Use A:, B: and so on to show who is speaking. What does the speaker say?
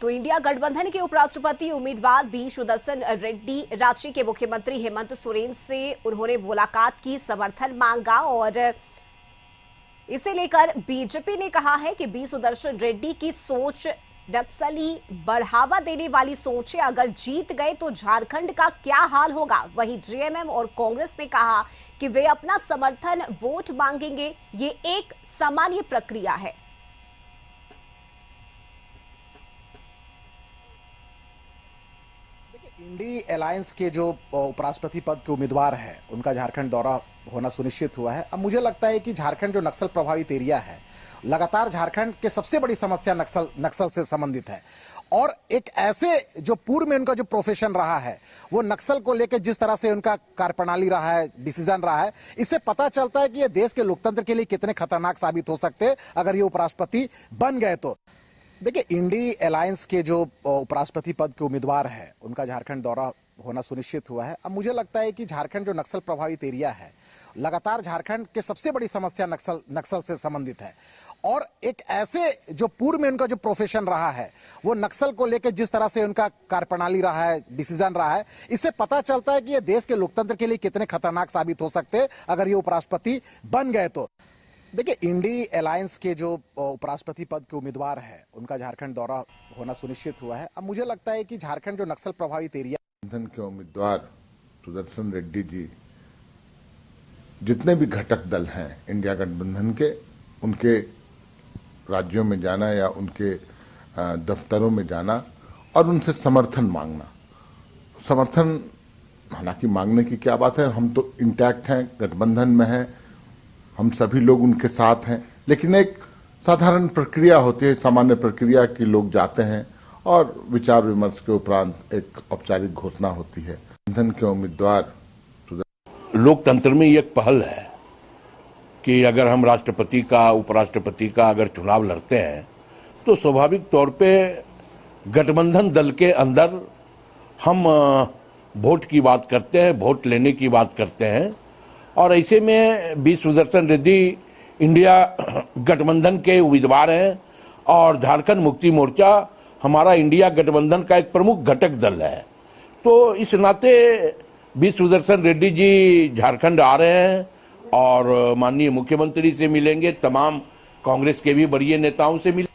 A: तो इंडिया गठबंधन के उपराष्ट्रपति उम्मीदवार बी सुदर्शन रेड्डी राज्य के मुख्यमंत्री हेमंत सोरेन से उन्होंने मुलाकात की, समर्थन मांगा और इसे लेकर बीजेपी ने कहा है कि बी सुदर्शन रेड्डी की सोच नक्सली बढ़ावा देने वाली सोच है। अगर जीत गए तो झारखंड का क्या हाल होगा। वहीं जेएमएम और कांग्रेस ने कहा कि वे अपना समर्थन वोट मांगेंगे। ये एक सामान्य प्रक्रिया है।
B: इंडी अलायंस के जो उपराष्ट्रपति पद के उम्मीदवार हैं, उनका झारखंड दौरा होना सुनिश्चित हुआ है। अब मुझे लगता है कि झारखंड जो नक्सल प्रभावित एरिया है, लगातार झारखंड के सबसे बड़ी समस्या नक्सल से संबंधित है। और एक ऐसे जो पूर्व में उनका जो प्रोफेशन रहा है, वो नक्सल को लेकर जिस तरह से उनका कार्यप्रणाली रहा है, डिसीजन रहा है, इससे पता चलता है कि ये देश के लोकतंत्र के लिए कितने खतरनाक साबित हो सकते हैं अगर ये उपराष्ट्रपति बन गए तो। देखिए, इंडी अलायंस के जो उपराष्ट्रपति पद के उम्मीदवार हैं, उनका झारखंड दौरा होना सुनिश्चित हुआ है। अब मुझे लगता है कि झारखंड जो नक्सल प्रभावित एरिया है, लगातार झारखंड के सबसे बड़ी समस्या नक्सल से संबंधित है। और एक ऐसे जो पूर्व में उनका जो प्रोफेशन रहा है, वो नक्सल को लेकर जिस तरह से उनका कार्यप्रणाली रहा है, डिसीजन रहा है, इससे पता चलता है कि ये देश के लोकतंत्र के लिए कितने खतरनाक साबित हो सकते हैं अगर ये उपराष्ट्रपति बन गए तो। देखिए, इंडी अलायंस के जो उपराष्ट्रपति पद के उम्मीदवार हैं, उनका झारखंड दौरा होना सुनिश्चित हुआ है। अब मुझे लगता है कि झारखंड जो नक्सल प्रभावित एरिया
C: गठबंधन के उम्मीदवार सुदर्शन रेड्डी जी, जितने भी घटक दल हैं इंडिया गठबंधन के, उनके राज्यों में जाना या उनके दफ्तरों में जाना और उनसे समर्थन मांगना। समर्थन हालांकि मांगने की क्या बात है, हम तो इंटैक्ट हैं, गठबंधन में हैं, हम सभी लोग उनके साथ हैं। लेकिन एक साधारण प्रक्रिया होती है, सामान्य प्रक्रिया कि लोग जाते हैं और विचार विमर्श के उपरांत एक औपचारिक घोषणा होती है। गठबंधन के उम्मीदवार
D: लोकतंत्र में एक पहल है कि अगर हम राष्ट्रपति का, उपराष्ट्रपति का अगर चुनाव लड़ते हैं तो स्वाभाविक तौर पे गठबंधन दल के अंदर हम वोट की बात करते हैं, वोट लेने की बात करते हैं। और ऐसे में बी सुदर्शन रेड्डी इंडिया गठबंधन के उम्मीदवार हैं और झारखंड मुक्ति मोर्चा हमारा इंडिया गठबंधन का एक प्रमुख घटक दल है। तो इस नाते बी सुदर्शन रेड्डी जी झारखंड आ रहे हैं और माननीय मुख्यमंत्री से मिलेंगे, तमाम कांग्रेस के भी बड़े नेताओं से मिलेंगे।